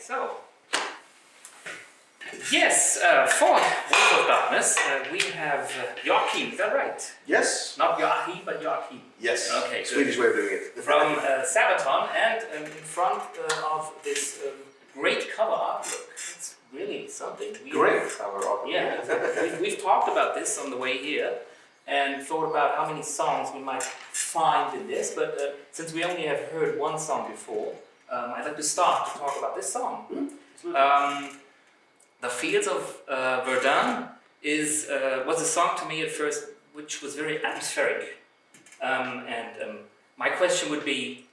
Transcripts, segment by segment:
so yes, for Voice of Darkness, we have Joakim, is that right? Yes. Not Joachim, but Joakim. Yes. Okay, Swedish way of doing it. From Sabaton, and in front of this great cover artwork. It's really something. Great cover artwork. Yeah, we've talked about this on the way here, and thought about how many songs we might find in this, but since we only have heard one song before, I'd like to start to talk about this song. The Fields of Verdun was a song to me at first which was very atmospheric, and my question would be,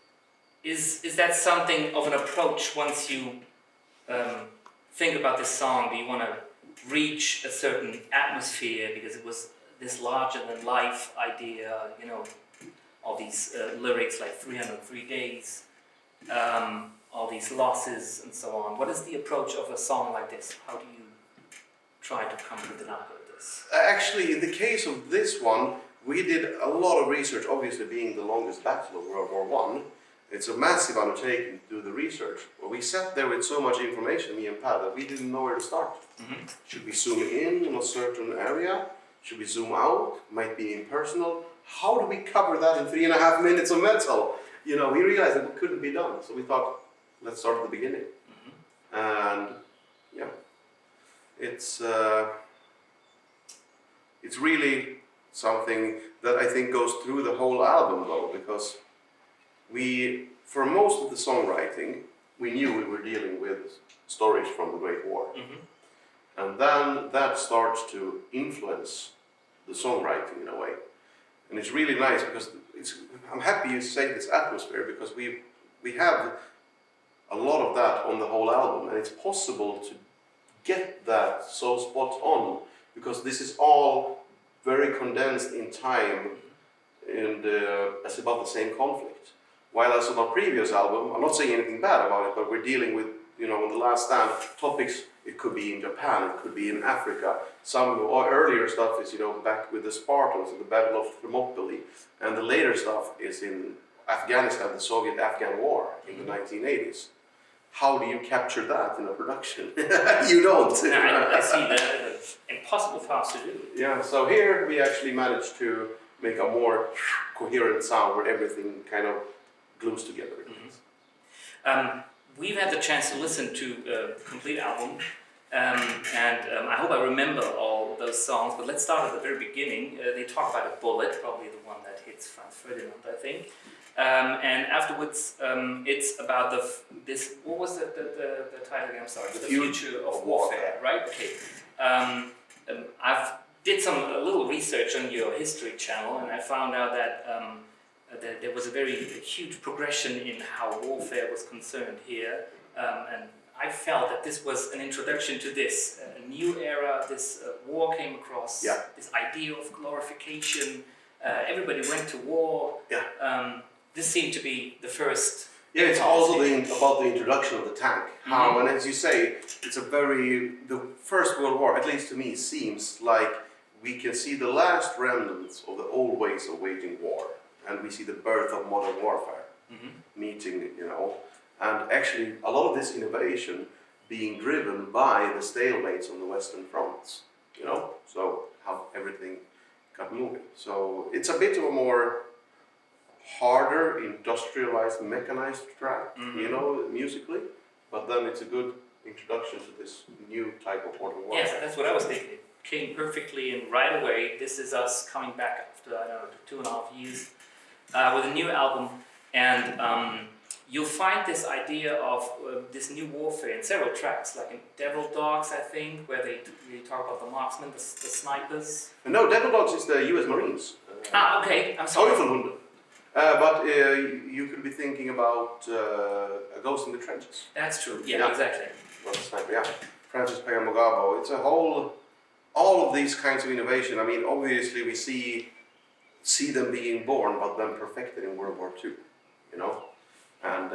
is that something of an approach once you think about this song? Do you want to reach a certain atmosphere because it was this larger than life idea, you know, all these lyrics like 303 days, all these losses and so on. What is the approach of a song like this? How do you try to come with an output of this? Actually, in the case of this one, we did a lot of research, obviously being the longest battle of World War I. It's a massive undertaking to do the research. Well, we sat there with so much information, me and Pat, that we didn't know where to start. Should we zoom in on a certain area? Should we zoom out? Might be impersonal. How do we cover that in 3.5 minutes of metal? You know, we realized that it couldn't be done. So we thought, let's start at the beginning. And yeah, it's really something that I think goes through the whole album though, because for most of the songwriting, we knew we were dealing with stories from the Great War. And then that starts to influence the songwriting in a way. And it's really nice because I'm happy you say this atmosphere, because we have a lot of that on the whole album, and it's possible to get that so spot on because this is all very condensed in time, and it's about the same conflict. While as on our previous album, I'm not saying anything bad about it, but we're dealing with, you know, on the last stand, topics, it could be in Japan, it could be in Africa. Some earlier stuff is, you know, back with the Spartans and the Battle of Thermopylae. And the later stuff is in Afghanistan, the Soviet-Afghan War in the 1980s. How do you capture that in a production? You don't. I see the impossible task to do. Yeah, so here we actually managed to make a more coherent sound where everything kind of glues together. We've had the chance to listen to the complete album, and I hope I remember all those songs, but let's start at the very beginning. They talk about a bullet, probably the one that hits Franz Ferdinand, I think. And afterwards, it's about what was the title again? I'm sorry, The Future of Warfare, right? Okay. I've did a little research on your history channel, and I found out that there was a very huge progression in how warfare was concerned here, and I felt that this was an introduction to this, a new era. This war came across, this idea of glorification. Everybody went to war. This seemed to be the first. Yeah, it's also about the introduction of the tank. How, and as you say, it's the First World War, at least to me, seems like we can see the last remnants of the old ways of waging war. And we see the birth of modern warfare, meeting, you know, and actually a lot of this innovation being driven by the stalemates on the Western fronts, you know, so how everything got moving. So it's a bit of a more harder, industrialized, mechanized track, you know, musically, but then it's a good introduction to this new type of modern warfare. Yes, that's what I was thinking. It came perfectly, and right away, this is us coming back after, I don't know, 2.5 years. With a new album, and you'll find this idea of this new warfare in several tracks, like in Devil Dogs, I think, where they talk about the marksmen, the snipers. No, Devil Dogs is the US Marines. Okay, I'm sorry. Hallen von Nuclear Blast. But you could be thinking about A Ghost in the Trenches. That's true, yeah. Exactly. Well, sniper, yeah. Francis Payamogabo. It's a whole, all of these kinds of innovation. I mean, obviously we see them being born, but then perfected in World War II, you know? And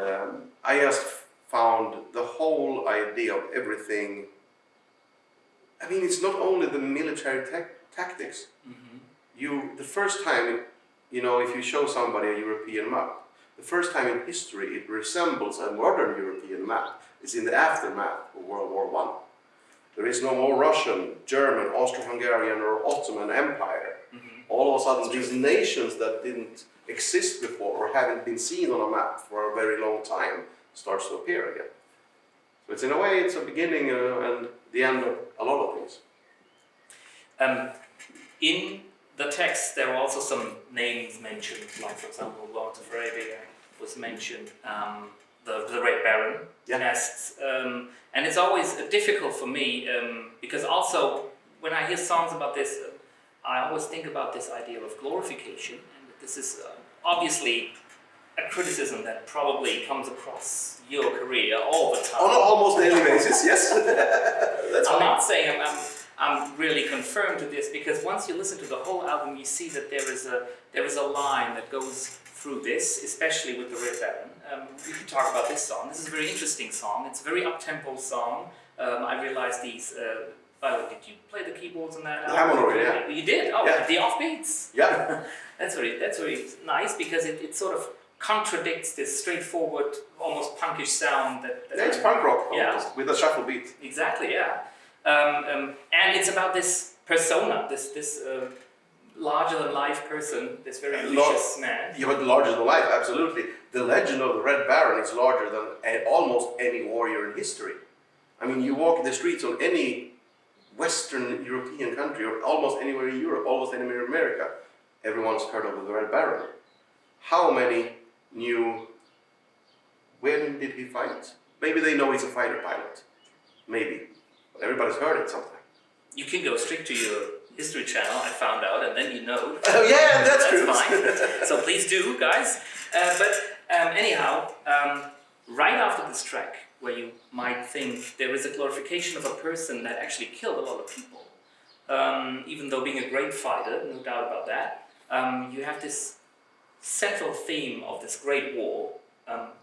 I just found the whole idea of everything. I mean, it's not only the military tactics. The first time, you know, if you show somebody a European map, the first time in history it resembles a modern European map. is in the aftermath of World War I. There is no more Russian, German, Austro-Hungarian or Ottoman Empire. All of a sudden, these nations that didn't exist before or haven't been seen on a map for a very long time starts to appear again. So it's in a way, it's a beginning and the end of a lot of things. In the text, there are also some names mentioned, like for example, Lord of Arabia was mentioned, the Red Baron nests, and it's always difficult for me because also when I hear songs about this, I always think about this idea of glorification, and this is obviously a criticism that probably comes across your career all the time. On an almost daily basis, yes. That's I'm fine. not saying I'm really confirmed to this, because once you listen to the whole album, you see that there is a line that goes through this, especially with the Red Baron. We can talk about this song. This is a very interesting song. It's a very up-tempo song. I realized these. By the way, did you play the keyboards on that? The Hammond, yeah. You did? Oh, yeah. The offbeats. Yeah. That's very nice, because it sort of contradicts this straightforward, almost punkish sound that Yeah, it's punk rock, yeah. with a shuffle beat. Exactly, yeah. And it's about this persona, this larger-than-life person, this very ambitious man. Yeah, but larger than life, absolutely. The legend of the Red Baron is larger than almost any warrior in history. I mean, you walk the streets of any Western European country, or almost anywhere in Europe, almost anywhere in America, everyone's heard of the Red Baron. How many knew, when did he fight? Maybe they know he's a fighter pilot. Maybe. But everybody's heard it sometime. You can go straight to your History Channel, I found out, and then you know. Oh yeah, that's true. Fine. So please do, guys. Anyhow, right after this track, where you might think there is a glorification of a person that actually killed a lot of people, even though being a great fighter, no doubt about that, you have this central theme of this great war,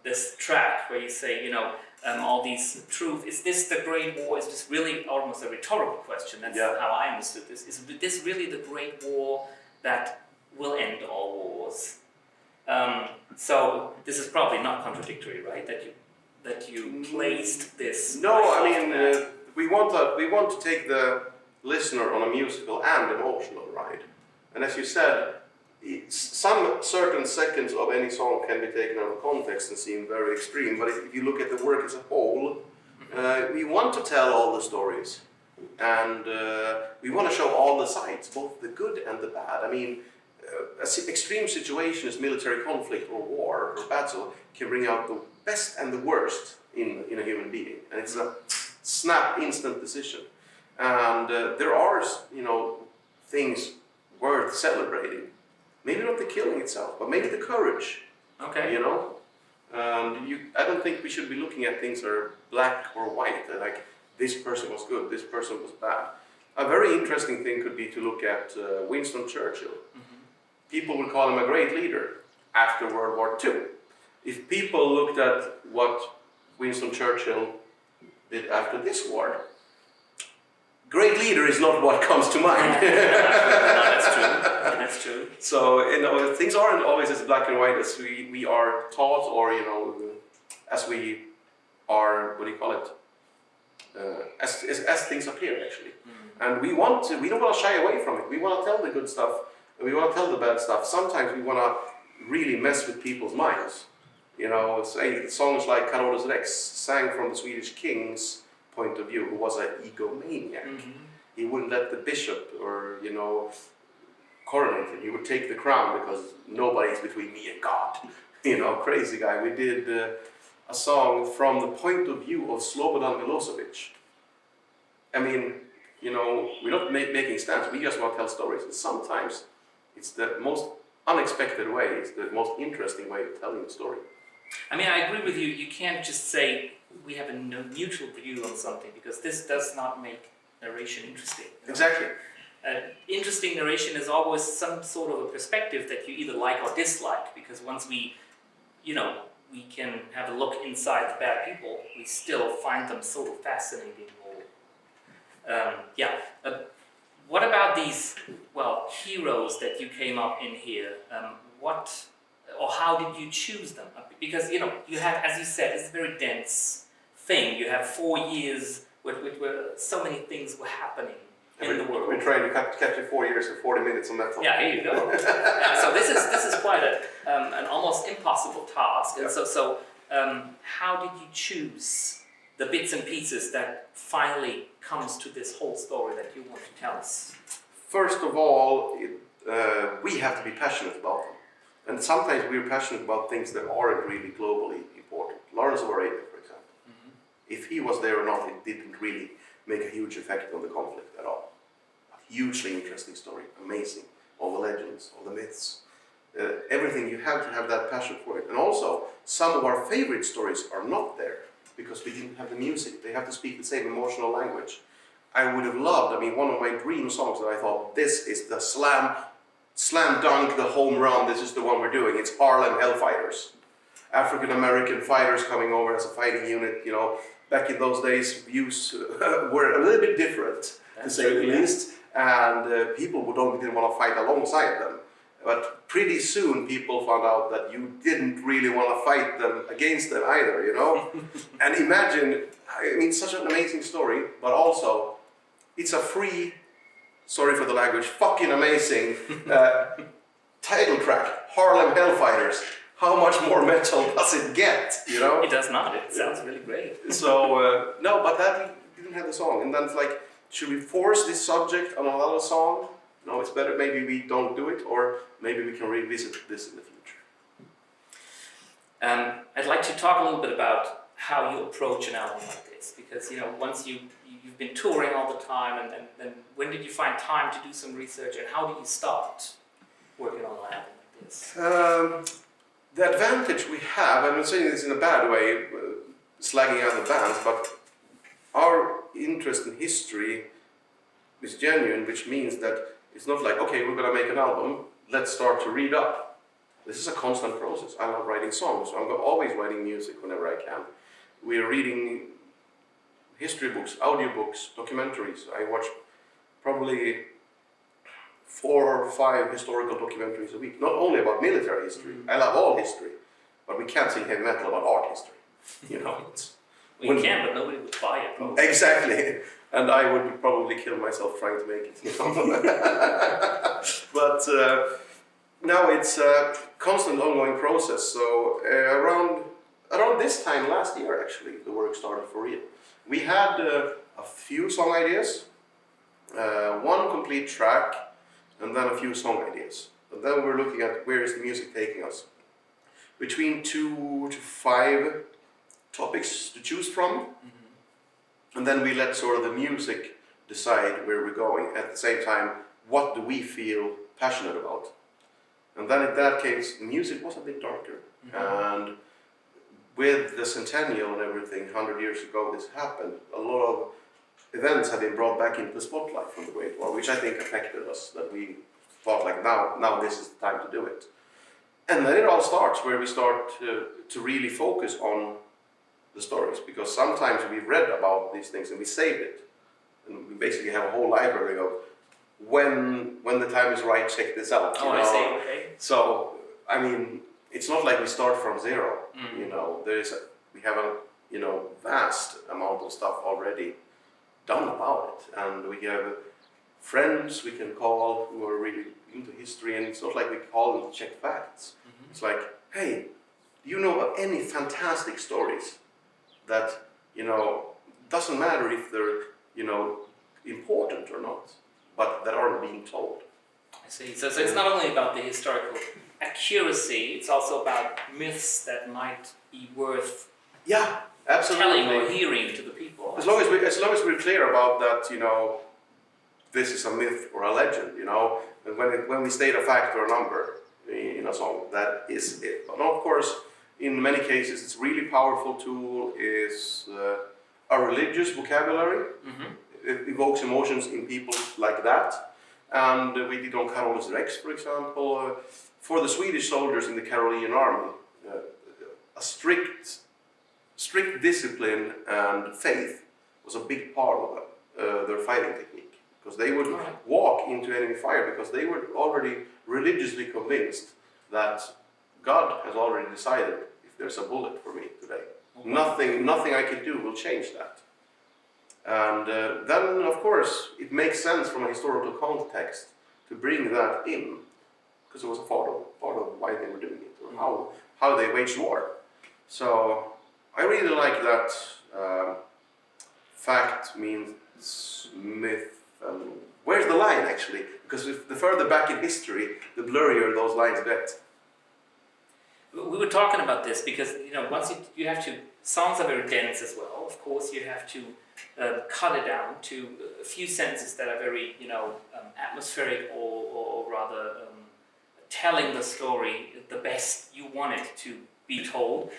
this track where you say, you know, all these truths. Is this the great war? Is this really almost a rhetorical question? That's how I understood this. Is this really the great war that will end all wars? So this is probably not contradictory, right? That you placed this. No, I mean we want to take the listener on a musical and emotional ride, and as you said, some certain seconds of any song can be taken out of context and seem very extreme. But if you look at the work as a whole, we want to tell all the stories, and we want to show all the sides, both the good and the bad. I mean, extreme situation is military conflict or war or battle can bring out the best and the worst in a human being, and it's a snap, instant decision. And there are, you know, things worth celebrating. Maybe not the killing itself, but maybe the courage. Okay. You know, I don't think we should be looking at things that are black or white. Like this person was good, this person was bad. A very interesting thing could be to look at Winston Churchill. People would call him a great leader after World War II. If people looked at what Winston Churchill did after this war, great leader is not what comes to mind. No, that's true. That's true. So, you know, things aren't always as black and white as we are taught, or, you know, as we are, what do you call it? As things appear, actually. And we don't want to shy away from it. We want to tell the good stuff, we want to tell the bad stuff. Sometimes we want to really mess with people's minds. You know, say songs like Carolus Rex, sang from the Swedish king's point of view, who was an egomaniac. He wouldn't let the bishop or, you know, coronate him. He would take the crown because nobody's between me and God. You know, crazy guy. We did a song from the point of view of Slobodan Milosevic. I mean, you know, we're not making stands, we just want to tell stories. And sometimes it's the most unexpected way, it's the most interesting way of telling the story. I mean, I agree with you. You can't just say we have a neutral view on something, because this does not make narration interesting. You know? Exactly. Interesting narration is always some sort of a perspective that you either like or dislike, because once we can have a look inside the bad people, we still find them sort of fascinating. What about these, heroes that you came up in here? How did you choose them? Because, you know, you have, as you said, it's a very dense thing. You have 4 years where so many things were happening in the world. We're trying to capture 4 years and 40 minutes on metal. Yeah, here you go. So this is quite an almost impossible task. And how did you choose the bits and pieces that finally comes to this whole story that you want to tell us? First of all, we have to be passionate about them. And sometimes we're passionate about things that aren't really globally important. Lawrence of Arabia, for example. Mm-hmm. If he was there or not, it didn't really make a huge effect on the conflict at all. A hugely interesting story, amazing. All the legends, all the myths, everything, you have to have that passion for it. And also, some of our favorite stories are not there because we didn't have the music. They have to speak the same emotional language. I would have loved, one of my dream songs that I thought, this is the slam dunk, the home run, this is the one we're doing. It's Harlem Hellfighters. African American fighters coming over as a fighting unit, back in those days, views were a little bit different, to say the least. And people didn't want to fight alongside them. But pretty soon people found out that you didn't really want to fight them against them either, And imagine, such an amazing story, but also it's a free, sorry for the language, fucking amazing title track, Harlem Hellfighters. How much more metal does it get, It does not, it sounds really great. So, no, but that we didn't have the song. And then it's like, should we force this subject on another song? No, it's better maybe we don't do it, or maybe we can revisit this in the future. I'd like to talk a little bit about how you approach an album like this, because once you've been touring all the time, and then when did you find time to do some research, and how did you start working on an album like this? The advantage we have, I'm not saying this in a bad way, slagging out the bands, but our interest in history is genuine, which means that it's not like, okay, we're going to make an album, let's start to read up. This is a constant process. I love writing songs, so I'm always writing music whenever I can. We're reading history books, audiobooks, documentaries. I watch I 4 or 5 historical documentaries a week, not only about military history. I love all history, but we can't sing heavy metal about art history. We can, but nobody would buy it. Probably. Exactly, and I would probably kill myself trying to make it. But now it's a constant ongoing process. So around this time last year, actually, the work started for real. We had a few song ideas, one complete track, and then a few song ideas. And then we're looking at where is the music taking us. Between 2 to 5 topics to choose from. Mm-hmm. And then we let sort of the music decide where we're going. At the same time, what do we feel passionate about? And then in that case, the music was a bit darker. Mm-hmm. And with the centennial and everything, 100 years ago this happened, a lot of events have been brought back into the spotlight from the Great War, which I think affected us, that we thought like now this is the time to do it. And then it all starts where we start to really focus on the stories, because sometimes we read about these things and we saved it. And we basically have a whole library of when the time is right, check this out. I see, okay. So, it's not like we start from zero, we have a, vast amount of stuff already done about it, and we have friends we can call who are really into history, and it's not like we call them to check facts. Mm-hmm. It's like, hey, do you know of any fantastic stories that, doesn't matter if they're, important or not, but that aren't being told. I see. So it's not only about the historical accuracy, it's also about myths that might be worth absolutely. telling or hearing to the people. As long as we're clear about that, this is a myth or a legend, and when we state a fact or a number in a song, that is it. But of course, in many cases, it's really powerful tool is a religious vocabulary. Mm-hmm. It evokes emotions in people like that. And we did on Carolus Rex, for example, for the Swedish soldiers in the Carolingian army, a strict discipline and faith was a big part of their fighting technique. Because they would walk into enemy fire because they were already religiously convinced that God has already decided if there's a bullet for me today. Nothing I can do will change that. And then, of course, it makes sense from a historical context to bring that in, because it was a part of why they were doing it, or how they waged war. So I really like that fact means myth. Where's the line, actually? Because the further back in history, the blurrier those lines get. We were talking about this because, once you have to, songs are very dense as well. Of course, you have to cut it down to a few sentences that are very, atmospheric or rather telling the story the best you want it to be told.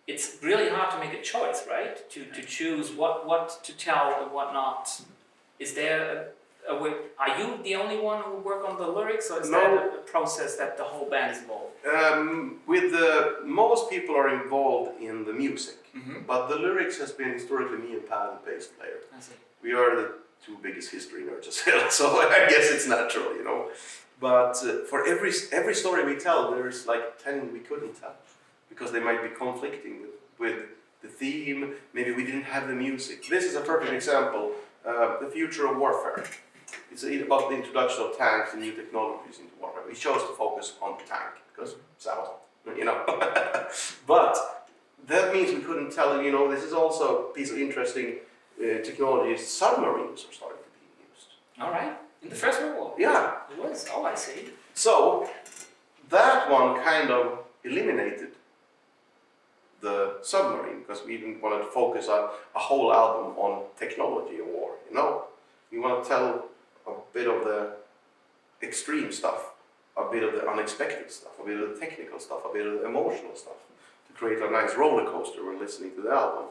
It's really hard to make a choice, right? To choose what to tell and what not. Is there are you the only one who work on the lyrics, or is that a process that the whole band is involved? Most people are involved in the music, but the lyrics has been historically me and Pat, the bass player. I see. We are the two biggest history nerds as well, so I guess it's natural, But for every story we tell, there's like 10 we couldn't tell, because they might be conflicting with the theme. Maybe we didn't have the music. This is a perfect example. The future of warfare. It's about the introduction of tanks and new technologies into warfare. We chose to focus on the tank because Sabaton, But that means we couldn't tell this is also a piece of interesting technology. Submarines are starting to be used. All right. In the First World War? Yeah. It was. Oh, I see. So that one kind of eliminated the submarine, because we didn't want to focus on a whole album on technology and war, We want to tell a bit of the extreme stuff, a bit of the unexpected stuff, a bit of the technical stuff, a bit of the emotional stuff, to create a nice roller coaster when listening to the album.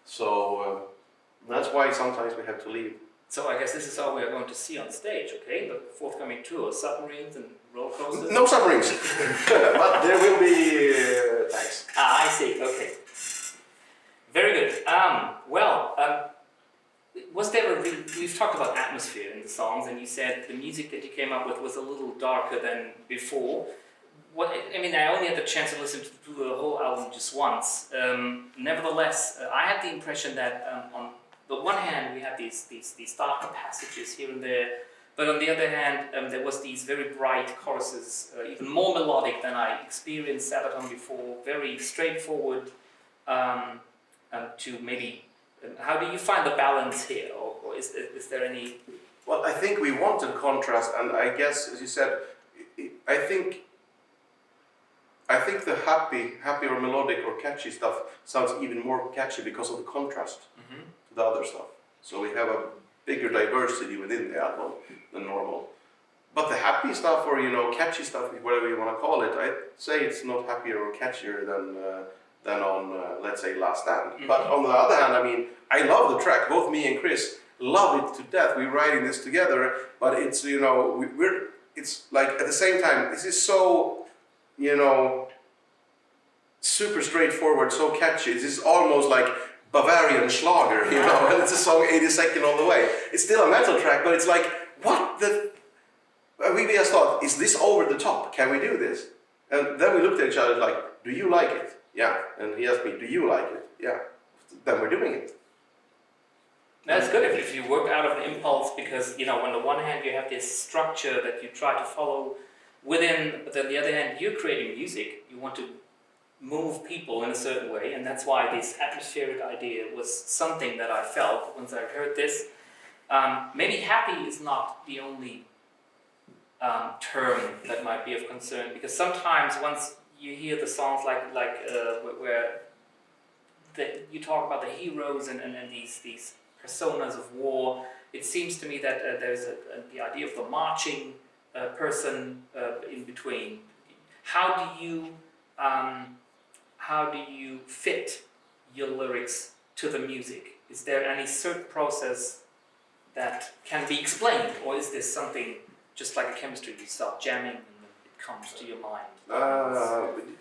So that's why sometimes we have to leave. So I guess this is all we're going to see on stage, okay? The forthcoming tour, submarines and roller coasters? No submarines, but there will be tanks. I see, okay. Very good. Was there we've talked about atmosphere in the songs, and you said the music that you came up with was a little darker than before. I only had the chance to listen to the whole album just once. Nevertheless, I had the impression that on the one hand we had these darker passages here and there, but on the other hand there was these very bright choruses, even more melodic than I experienced Sabaton before, very straightforward to maybe. How do you find the balance here, or is there any? Well, I think we wanted contrast, and I guess, as you said, I think the happy or melodic or catchy stuff sounds even more catchy because of the contrast to the other stuff. So we have a bigger diversity within the album than normal. But the happy stuff, or catchy stuff, whatever you want to call it, I'd say it's not happier or catchier than on, let's say, Last Stand. But on the other hand, I love the track. Both me and Chris love it to death. We're writing this together, but it's, it's like at the same time, this is so, super straightforward, so catchy. This is almost like Bavarian Schlager, and it's a song 82nd all the way. It's still a metal track, but it's like, what the... We just thought, is this over the top? Can we do this? And then we looked at each other like, do you like it? Yeah. And he asked me, do you like it? Yeah. Then we're doing it. That's good if you work out of an impulse, because, on the one hand you have this structure that you try to follow within, but on the other hand you're creating music. You want to move people in a certain way, and that's why this atmospheric idea was something that I felt once I heard this. Maybe happy is not the only term that might be of concern, because sometimes once you hear the songs where you talk about the heroes and these personas of war, it seems to me that there's the idea of the marching person in between. How do you fit your lyrics to the music? Is there any certain process that can be explained, or is this something just like a chemistry, you start jamming and it comes to your mind?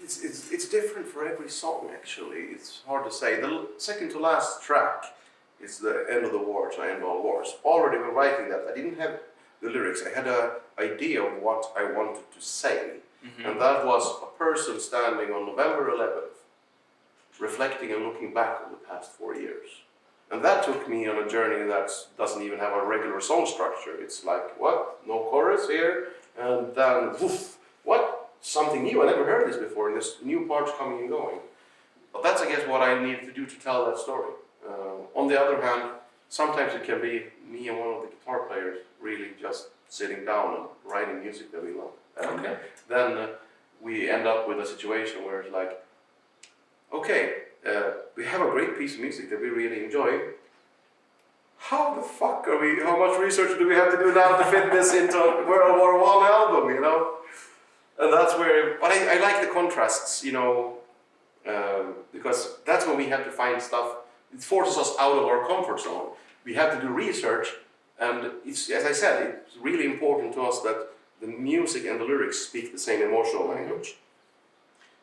It's different for every song, actually. It's hard to say. The second to last track is the End of the War, to End All Wars. Already when writing that, I didn't have the lyrics. I had an idea of what I wanted to say. And that was a person standing on November 11th reflecting and looking back on the past 4 years. And that took me on a journey that doesn't even have a regular song structure. It's like, what? No chorus here, and then, woof, what? Something new, I never heard this before, and there's new parts coming and going. But that's, I guess, what I need to do to tell that story. On the other hand, sometimes it can be me and one of the guitar players really just sitting down and writing music that we love. And then we end up with a situation where it's like, okay, we have a great piece of music that we really enjoy. How the fuck are we, how much research do we have to do now to fit this into a World War I album, you know? And that's where, but I like the contrasts, you know, because that's when we have to find stuff. It forces us out of our comfort zone. We have to do research, and it's, as I said, it's really important to us that the music and the lyrics speak the same emotional language.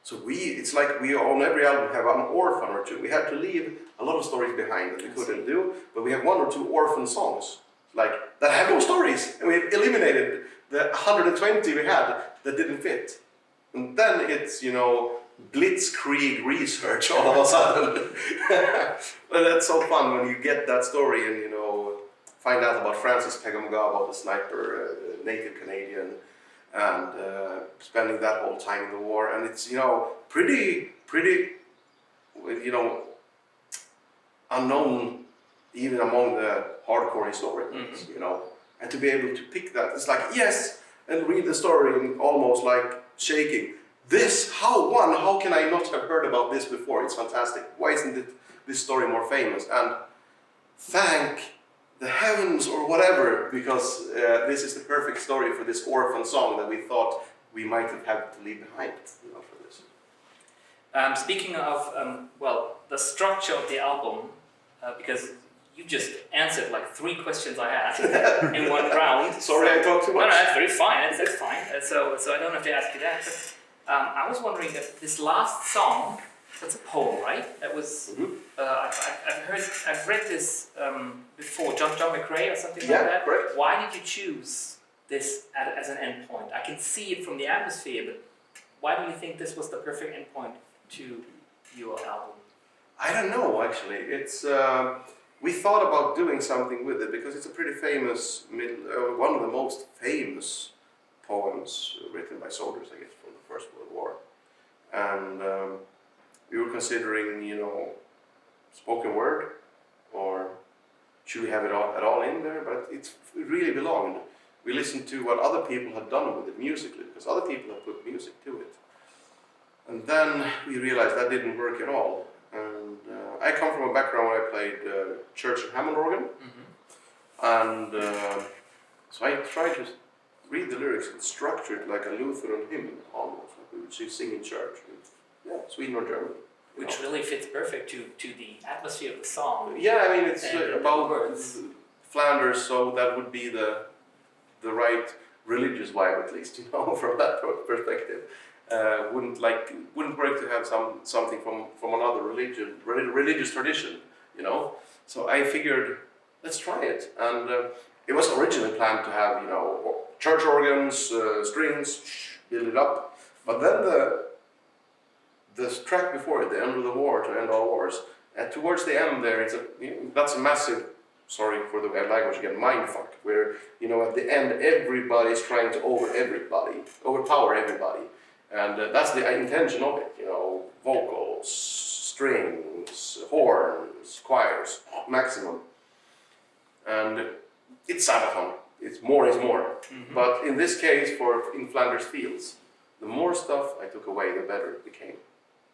So it's like we on every album have an orphan or two. We had to leave a lot of stories behind that we couldn't do, but we have 1 or 2 orphan songs like that have no stories, and we've eliminated the 120 we had that didn't fit. And then it's, you know, blitzkrieg research all of a sudden. But that's so fun when you get that story and, you know, find out about Francis Pegam-Gaba, the sniper, native Canadian, and spending that whole time in the war. And it's, you know, pretty, you know, unknown even among the hardcore historians, you know. And to be able to pick that, it's like, yes, and read the story and almost like shaking. This, how can I not have heard about this before? It's fantastic. Why isn't this story more famous? And thank the heavens or whatever, because this is the perfect story for this orphan song that we thought we might have had to leave behind, you know, for this. Speaking of, well, the structure of the album, because you just answered like 3 questions I had in one round. Sorry, I talked too much. No, that's very fine. That's fine. So I don't have to ask you that. But, I was wondering that this last song, that's a poem, right? That was. I've read this before. John McRae or something like that. Correct. Why did you choose this as an endpoint? I can see it from the atmosphere, but why do you think this was the perfect endpoint to your album? I don't know, actually. It's we thought about doing something with it because it's a pretty famous, one of the most famous poems written by soldiers, I guess, from the First World War. And we were considering, you know, spoken word, or should we have it at all in there? But it really belonged. We listened to what other people had done with it musically, because other people had put music to it. And then we realized that didn't work at all. And I come from a background where I played church and Hammond organ. And so I tried to read the lyrics and structure it like a Lutheran hymn almost, like we would sing in church in Sweden or Germany. Which really fits perfect to the atmosphere of the song. Yeah, I mean, it's about words. Flanders, so that would be the right religious vibe, at least, you know, from that perspective. Wouldn't break to have something from another religious tradition, you know. So I figured, let's try it, and it was originally planned to have, you know, church organs, strings, build it up, but then the track before it, the End of the War to End All Wars, towards the end there, that's a massive, sorry for the language again, mindfuck, where, you know, at the end everybody's trying to overpower everybody. And that's the intention of it, you know, vocals, strings, horns, choirs, maximum. And it's Sabaton, it's more is more. But in this case, in Flanders Fields, the more stuff I took away, the better it became.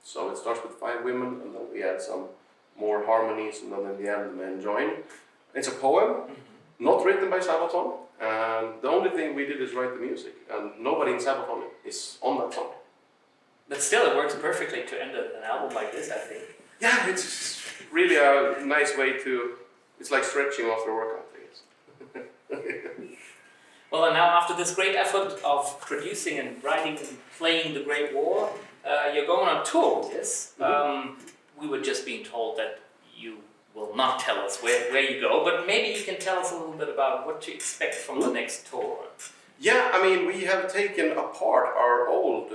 So it starts with 5 women, and then we add some more harmonies, and then in the end the men join. It's a poem, not written by Sabaton. And the only thing we did is write the music, and nobody in Sabaton is on that song. But still, it works perfectly to end an album like this, I think. Yeah, it's really a nice way to. It's like stretching after a workout, I guess. Well, and now after this great effort of producing and writing and playing the Great War, you're going on tour with this. We were just being told that you will not tell us where you go, but maybe you can tell us a little bit about what to expect from the next tour. Yeah, I mean, we have taken apart our old,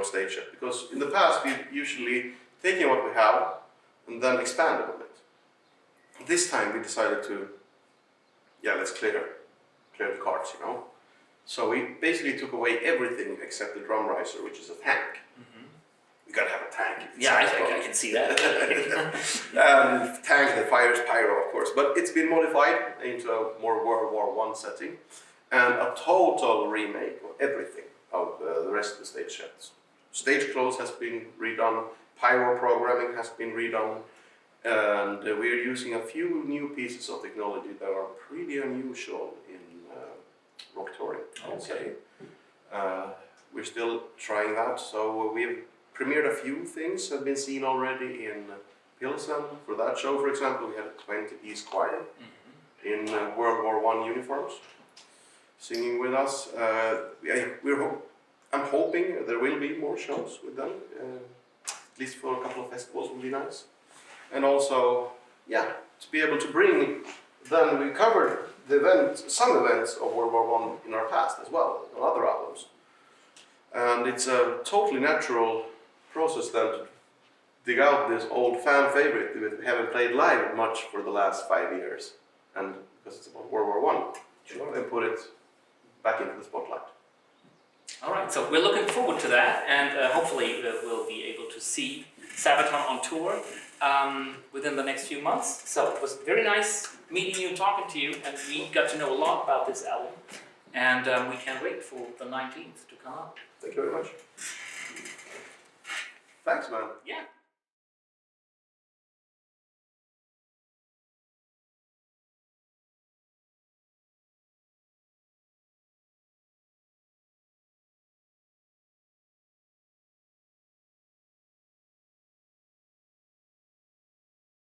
stage set, because in the past we usually taking what we have and then expanded on it. This time we decided to, let's clear the cards, you know. So we basically took away everything except the drum riser, which is a tank. You gotta have a tank. Yeah, I can see that. Tank that fires pyro, of course, but it's been modified into a more World War I setting, and a total remake of everything of the rest of the stage sets. Stage clothes has been redone, pyro programming has been redone, and we're using a few new pieces of technology that are pretty unusual in rock touring. Okay. We're still trying that, so we've premiered a few things have been seen already in Pilsen. For that show, for example, we had a 20-piece choir in World War I uniforms singing with us. I'm hoping there will be more shows with them, at least for a couple of festivals would be nice. And also, to be able to bring, then we covered some events of World War I in our past as well, on other albums. And it's a totally natural process then to dig out this old fan favorite that we haven't played live much for the last 5 years, and because it's about World War I, and put it back into the spotlight. All right, so we're looking forward to that, and hopefully we'll be able to see Sabaton on tour within the next few months. So it was very nice meeting you and talking to you, and we got to know a lot about this album, and we can't wait for the 19th to come out. Thank you very much. Thanks, man. Yeah.